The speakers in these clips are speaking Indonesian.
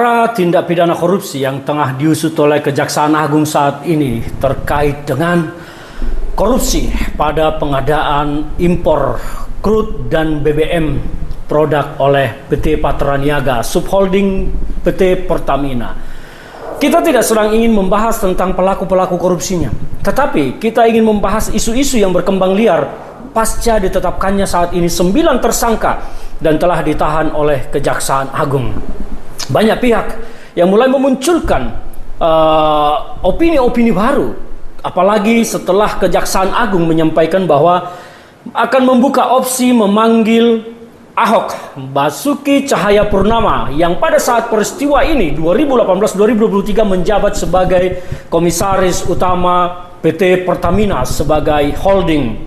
Para tindak pidana korupsi yang tengah diusut oleh Kejaksaan Agung saat ini terkait dengan korupsi pada pengadaan impor crude dan BBM produk oleh PT Patraniaga, subholding PT Pertamina. Kita tidak sedang ingin membahas tentang pelaku-pelaku korupsinya, tetapi kita ingin membahas isu-isu yang berkembang liar pasca ditetapkannya saat ini 9 tersangka dan telah ditahan oleh Kejaksaan Agung. Banyak pihak yang mulai memunculkan opini-opini baru, apalagi setelah Kejaksaan Agung menyampaikan bahwa akan membuka opsi memanggil Ahok Basuki Cahayapurnama yang pada saat peristiwa ini 2018-2023 menjabat sebagai Komisaris Utama PT Pertamina sebagai holding.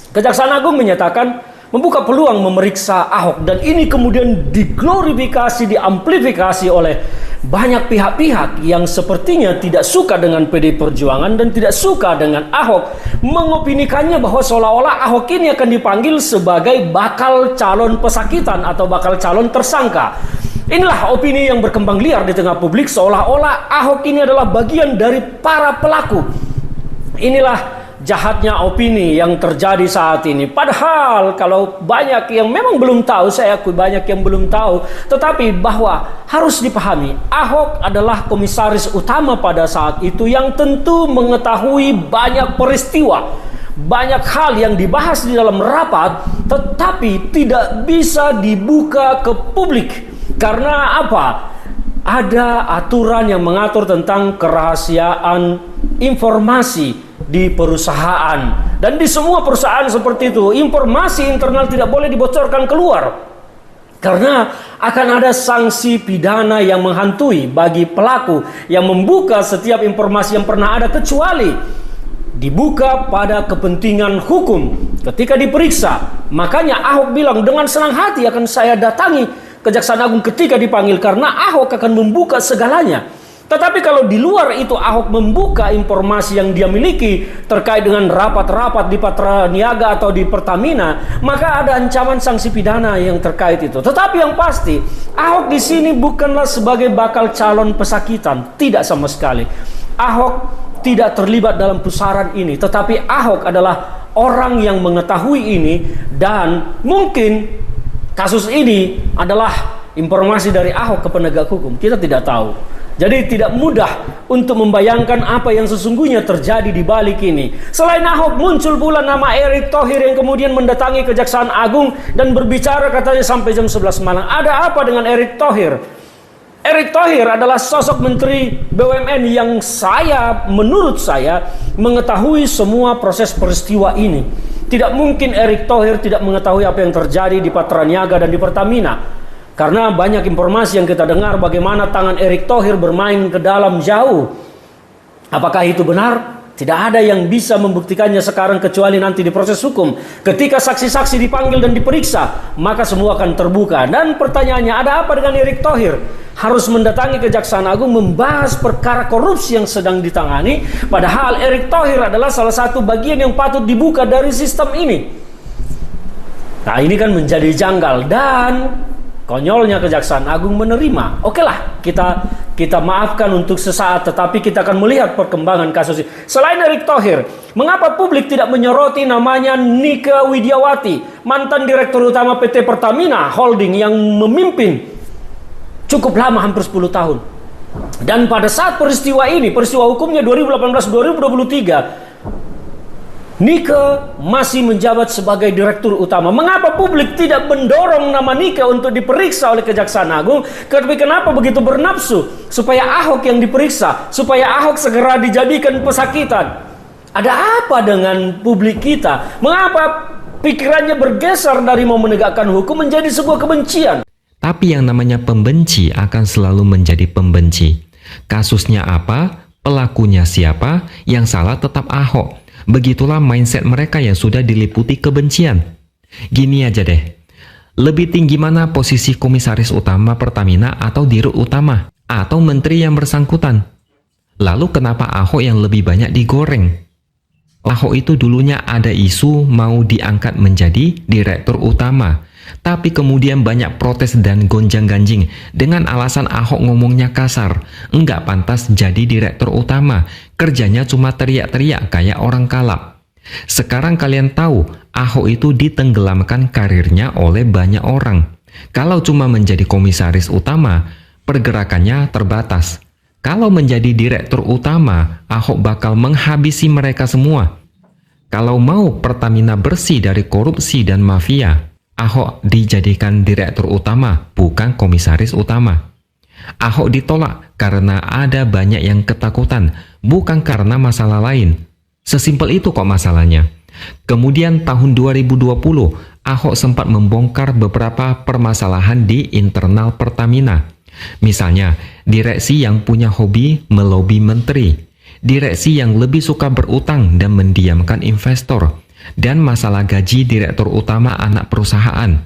Kejaksaan Agung menyatakan membuka peluang memeriksa Ahok, dan ini kemudian diglorifikasi, diamplifikasi oleh banyak pihak-pihak yang sepertinya tidak suka dengan PD Perjuangan dan tidak suka dengan Ahok, mengopinikannya bahwa seolah-olah Ahok ini akan dipanggil sebagai bakal calon pesakitan atau bakal calon tersangka. Inilah opini yang berkembang liar di tengah publik, seolah-olah Ahok ini adalah bagian dari para pelaku. Inilah jahatnya opini yang terjadi saat ini. Padahal kalau banyak yang memang belum tahu, saya akui banyak yang belum tahu, tetapi bahwa harus dipahami, Ahok adalah komisaris utama pada saat itu yang tentu mengetahui banyak peristiwa, banyak hal yang dibahas di dalam rapat, tetapi tidak bisa dibuka ke publik. Karena apa? Ada aturan yang mengatur tentang kerahasiaan informasi di perusahaan, dan di semua perusahaan seperti itu informasi internal tidak boleh dibocorkan keluar karena akan ada sanksi pidana yang menghantui bagi pelaku yang membuka setiap informasi yang pernah ada, kecuali dibuka pada kepentingan hukum ketika diperiksa. Makanya Ahok bilang dengan senang hati akan saya datangi Kejaksaan Agung ketika dipanggil, karena Ahok akan membuka segalanya. Tetapi kalau di luar itu Ahok membuka informasi yang dia miliki terkait dengan rapat-rapat di Patraniaga atau di Pertamina, maka ada ancaman sanksi pidana yang terkait itu. Tetapi yang pasti, Ahok di sini bukanlah sebagai bakal calon pesakitan, tidak sama sekali. Ahok tidak terlibat dalam pusaran ini, tetapi Ahok adalah orang yang mengetahui ini, dan mungkin kasus ini adalah informasi dari Ahok ke penegak hukum. Kita tidak tahu. Jadi tidak mudah untuk membayangkan apa yang sesungguhnya terjadi di balik ini. Selain Ahok, muncul pula nama Erick Thohir yang kemudian mendatangi Kejaksaan Agung dan berbicara katanya sampai jam 11 malam. Ada apa dengan Erick Thohir? Erick Thohir adalah sosok Menteri BUMN yang menurut saya mengetahui semua proses peristiwa ini. Tidak mungkin Erick Thohir tidak mengetahui apa yang terjadi di Patraniaga dan di Pertamina. Karena banyak informasi yang kita dengar bagaimana tangan Erick Thohir bermain ke dalam jauh. Apakah itu benar? Tidak ada yang bisa membuktikannya sekarang kecuali nanti di proses hukum. Ketika saksi-saksi dipanggil dan diperiksa, maka semua akan terbuka. Dan pertanyaannya, ada apa dengan Erick Thohir? Harus mendatangi Kejaksaan Agung membahas perkara korupsi yang sedang ditangani. Padahal Erick Thohir adalah salah satu bagian yang patut dibuka dari sistem ini. Nah, ini kan menjadi janggal, dan konyolnya Kejaksaan Agung menerima. Oke lah, kita maafkan untuk sesaat, tetapi kita akan melihat perkembangan kasus ini. Selain Erick Thohir, mengapa publik tidak menyoroti namanya Nike Widiawati, mantan Direktur Utama PT Pertamina Holding yang memimpin cukup lama, hampir 10 tahun. Dan pada saat peristiwa ini, peristiwa hukumnya 2018-2023, Nike masih menjabat sebagai Direktur Utama. Mengapa publik tidak mendorong nama Nike untuk diperiksa oleh Kejaksaan Agung? Tapi kenapa begitu bernafsu supaya Ahok yang diperiksa, supaya Ahok segera dijadikan pesakitan? Ada apa dengan publik kita? Mengapa pikirannya bergeser dari mau menegakkan hukum menjadi sebuah kebencian? Tapi yang namanya pembenci akan selalu menjadi pembenci. Kasusnya apa? Pelakunya siapa? Yang salah tetap Ahok. Begitulah mindset mereka yang sudah diliputi kebencian. Gini aja deh, lebih tinggi mana posisi komisaris utama Pertamina atau dirut utama? Atau menteri yang bersangkutan? Lalu kenapa Ahok yang lebih banyak digoreng? Ahok itu dulunya ada isu mau diangkat menjadi direktur utama. Tapi kemudian banyak protes dan gonjang-ganjing dengan alasan Ahok ngomongnya kasar, nggak pantas jadi direktur utama, kerjanya cuma teriak-teriak kayak orang kalap. Sekarang kalian tahu, Ahok itu ditenggelamkan karirnya oleh banyak orang. Kalau cuma menjadi komisaris utama, pergerakannya terbatas. Kalau menjadi direktur utama, Ahok bakal menghabisi mereka semua. Kalau mau Pertamina bersih dari korupsi dan mafia, Ahok dijadikan direktur utama, bukan komisaris utama. Ahok ditolak karena ada banyak yang ketakutan, bukan karena masalah lain. Sesimpel itu kok masalahnya. Kemudian tahun 2020, Ahok sempat membongkar beberapa permasalahan di internal Pertamina. Misalnya, direksi yang punya hobi melobi menteri, direksi yang lebih suka berutang dan mendiamkan investor, dan masalah gaji direktur utama anak perusahaan.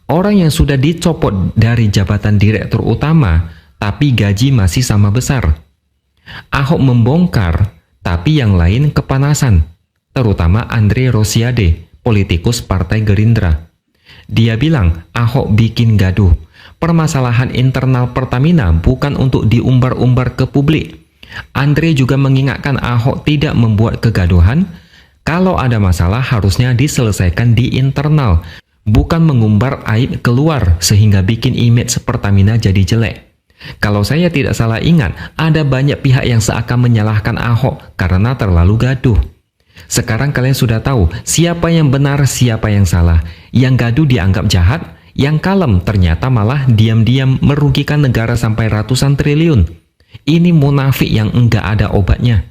Orang yang sudah dicopot dari jabatan direktur utama, tapi gaji masih sama besar. Ahok membongkar, tapi yang lain kepanasan, terutama Andre Rosiade, politikus Partai Gerindra. Dia bilang Ahok bikin gaduh. Permasalahan internal Pertamina bukan untuk diumbar-umbar ke publik. Andre juga mengingatkan Ahok tidak membuat kegaduhan. Kalau ada masalah harusnya diselesaikan di internal, bukan mengumbar aib keluar sehingga bikin image Pertamina jadi jelek. Kalau saya tidak salah ingat, ada banyak pihak yang seakan menyalahkan Ahok karena terlalu gaduh. Sekarang kalian sudah tahu siapa yang benar, siapa yang salah. Yang gaduh dianggap jahat, yang kalem ternyata malah diam-diam merugikan negara sampai ratusan triliun. Ini munafik yang enggak ada obatnya.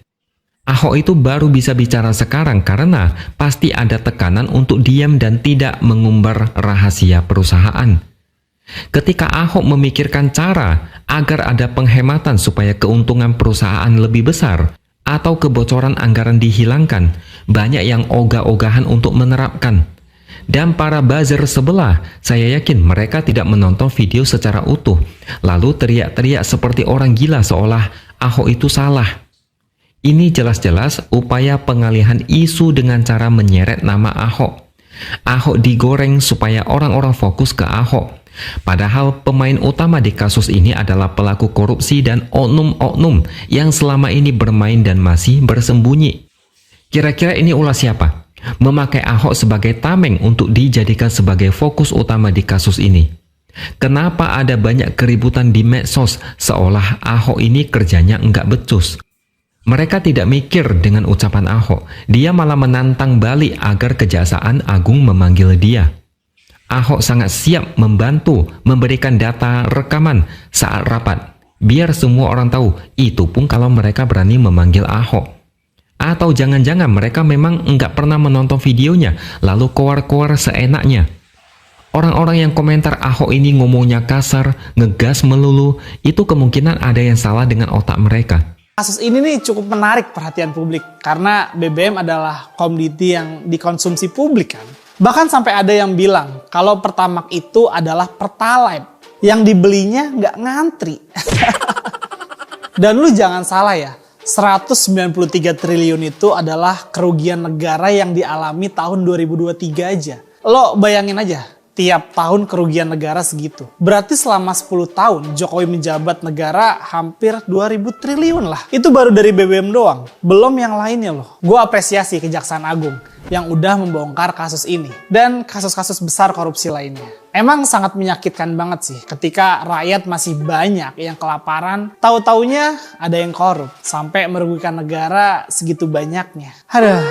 Ahok itu baru bisa bicara sekarang karena pasti ada tekanan untuk diam dan tidak mengumbar rahasia perusahaan. Ketika Ahok memikirkan cara agar ada penghematan supaya keuntungan perusahaan lebih besar atau kebocoran anggaran dihilangkan, banyak yang ogah-ogahan untuk menerapkan. Dan para buzzer sebelah, saya yakin mereka tidak menonton video secara utuh, lalu teriak-teriak seperti orang gila seolah Ahok itu salah. Ini jelas-jelas upaya pengalihan isu dengan cara menyeret nama Ahok. Ahok digoreng supaya orang-orang fokus ke Ahok. Padahal pemain utama di kasus ini adalah pelaku korupsi dan oknum-oknum yang selama ini bermain dan masih bersembunyi. Kira-kira ini ulah siapa? Memakai Ahok sebagai tameng untuk dijadikan sebagai fokus utama di kasus ini. Kenapa ada banyak keributan di medsos seolah Ahok ini kerjanya enggak becus? Mereka tidak mikir dengan ucapan Ahok. Dia malah menantang balik agar Kejaksaan Agung memanggil dia. Ahok sangat siap membantu memberikan data rekaman saat rapat. Biar semua orang tahu, itu pun kalau mereka berani memanggil Ahok. Atau jangan-jangan mereka memang enggak pernah menonton videonya, lalu koar-koar seenaknya. Orang-orang yang komentar Ahok ini ngomongnya kasar, ngegas melulu, itu kemungkinan ada yang salah dengan otak mereka. Kasus ini nih cukup menarik perhatian publik karena BBM adalah komoditi yang dikonsumsi publik kan. Bahkan sampai ada yang bilang kalau Pertamax itu adalah Pertalite yang dibelinya nggak ngantri. Dan lu jangan salah ya, 193 triliun itu adalah kerugian negara yang dialami tahun 2023 aja. Lo bayangin aja, tiap tahun kerugian negara segitu. Berarti selama 10 tahun Jokowi menjabat negara hampir 2000 triliun lah. Itu baru dari BBM doang. Belum yang lainnya loh. Gue apresiasi Kejaksaan Agung yang udah membongkar kasus ini. Dan kasus-kasus besar korupsi lainnya. Emang sangat menyakitkan banget sih ketika rakyat masih banyak yang kelaparan. Tahu-taunya ada yang korup. Sampai merugikan negara segitu banyaknya. Aduh.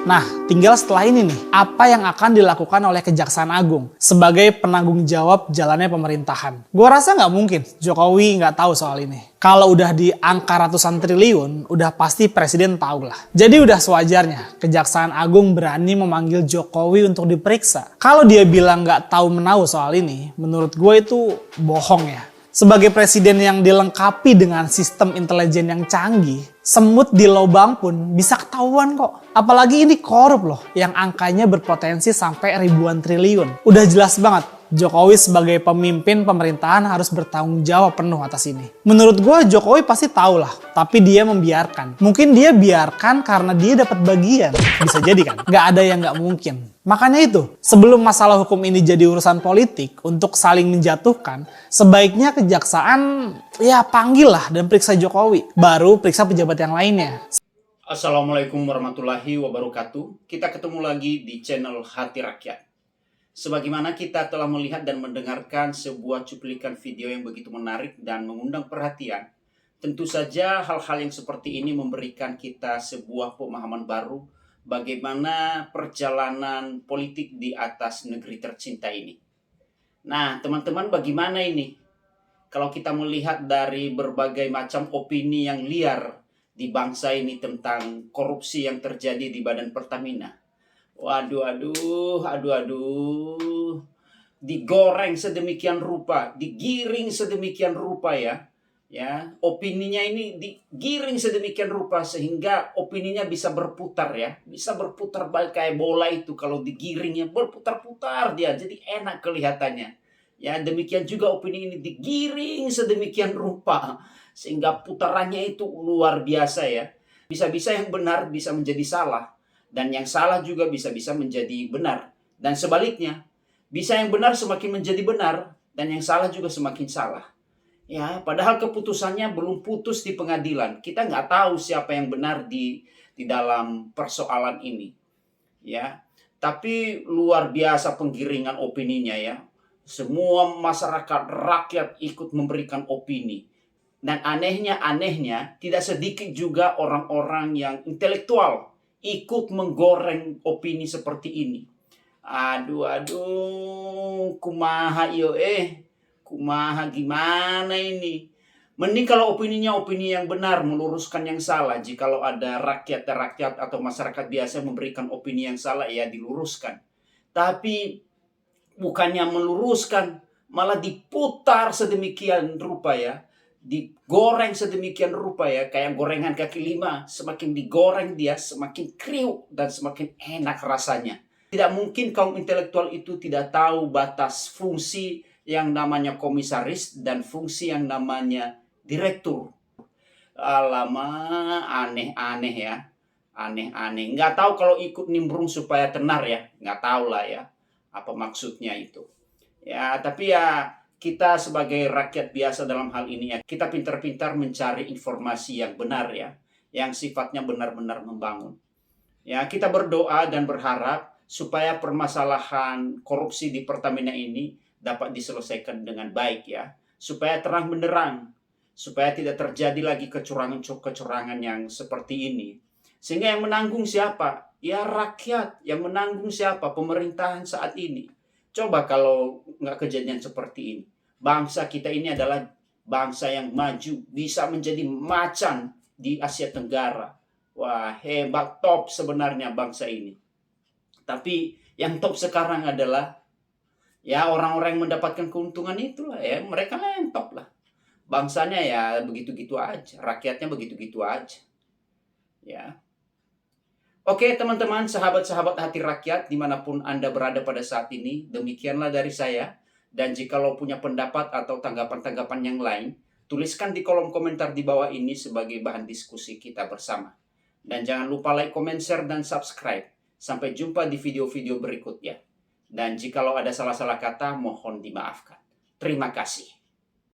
Nah, tinggal setelah ini nih, apa yang akan dilakukan oleh Kejaksaan Agung sebagai penanggung jawab jalannya pemerintahan? Gua rasa nggak mungkin Jokowi nggak tahu soal ini. Kalau udah di angka ratusan triliun, udah pasti presiden tahu lah. Jadi udah sewajarnya Kejaksaan Agung berani memanggil Jokowi untuk diperiksa. Kalau dia bilang nggak tahu menahu soal ini, menurut gue itu bohong ya. Sebagai presiden yang dilengkapi dengan sistem intelijen yang canggih, semut di lubang pun bisa ketahuan kok. Apalagi ini korup loh, yang angkanya berpotensi sampai ribuan triliun. Udah jelas banget, Jokowi sebagai pemimpin pemerintahan harus bertanggung jawab penuh atas ini. Menurut gue Jokowi pasti tahu lah, tapi dia membiarkan. Mungkin dia biarkan karena dia dapat bagian. Bisa jadi kan? Gak ada yang gak mungkin. Makanya itu, sebelum masalah hukum ini jadi urusan politik untuk saling menjatuhkan, sebaiknya kejaksaan ya panggil lah dan periksa Jokowi, baru periksa pejabat yang lainnya. Assalamualaikum warahmatullahi wabarakatuh. Kita ketemu lagi di channel Hati Rakyat. Sebagaimana kita telah melihat dan mendengarkan sebuah cuplikan video yang begitu menarik dan mengundang perhatian, tentu saja hal-hal yang seperti ini memberikan kita sebuah pemahaman baru bagaimana perjalanan politik di atas negeri tercinta ini. Nah, teman-teman, bagaimana ini? Kalau kita melihat dari berbagai macam opini yang liar di bangsa ini tentang korupsi yang terjadi di Badan Pertamina. Waduh. Digoreng sedemikian rupa, digiring sedemikian rupa ya. Ya, opininya ini digiring sedemikian rupa sehingga opininya bisa berputar ya. Bisa berputar balik kayak bola itu kalau digiringnya berputar-putar dia jadi enak kelihatannya. Ya, demikian juga opini ini digiring sedemikian rupa sehingga putarannya itu luar biasa ya. Bisa-bisa yang benar bisa menjadi salah dan yang salah juga bisa-bisa menjadi benar. Dan sebaliknya, bisa yang benar semakin menjadi benar dan yang salah juga semakin salah. Ya, padahal keputusannya belum putus di pengadilan. Kita nggak tahu siapa yang benar di dalam persoalan ini. Ya, tapi luar biasa penggiringan opininya ya. Semua masyarakat rakyat ikut memberikan opini. Dan anehnya tidak sedikit juga orang-orang yang intelektual ikut menggoreng opini seperti ini. Kumaha kumaha gimana ini? Mending kalau opininya opini yang benar, meluruskan yang salah. Jikalau ada rakyat atau masyarakat biasa memberikan opini yang salah, ya diluruskan. Tapi bukannya meluruskan, malah diputar sedemikian rupa ya. Digoreng sedemikian rupa ya. Kayak gorengan kaki lima. Semakin digoreng dia, semakin kriuk dan semakin enak rasanya. Tidak mungkin kaum intelektual itu tidak tahu batas fungsi yang namanya komisaris dan fungsi yang namanya direktur. Alamak, aneh-aneh ya. Aneh-aneh. Nggak tahu kalau ikut nimbrung supaya tenar ya. Nggak tahu lah ya apa maksudnya itu. Ya, tapi ya kita sebagai rakyat biasa dalam hal ini ya, kita pintar-pintar mencari informasi yang benar ya. Yang sifatnya benar-benar membangun. Ya, kita berdoa dan berharap supaya permasalahan korupsi di Pertamina ini dapat diselesaikan dengan baik ya. Supaya terang benderang. Supaya tidak terjadi lagi kecurangan-kecurangan yang seperti ini. Sehingga yang menanggung siapa? Ya rakyat. Yang menanggung siapa? Pemerintahan saat ini. Coba kalau nggak kejadian seperti ini. Bangsa kita ini adalah bangsa yang maju. Bisa menjadi macan di Asia Tenggara. Wah, hebat, top sebenarnya bangsa ini. Tapi yang top sekarang adalah ya orang-orang yang mendapatkan keuntungan itulah ya, mereka lah yang top lah. Bangsanya ya begitu-gitu aja, rakyatnya begitu-gitu aja. Ya. Oke teman-teman, sahabat-sahabat Hati Rakyat dimanapun Anda berada pada saat ini, demikianlah dari saya. Dan jikalau punya pendapat atau tanggapan-tanggapan yang lain, tuliskan di kolom komentar di bawah ini sebagai bahan diskusi kita bersama. Dan jangan lupa like, comment, share, dan subscribe. Sampai jumpa di video-video berikutnya. Dan jikalau ada salah-salah kata, mohon dimaafkan. Terima kasih.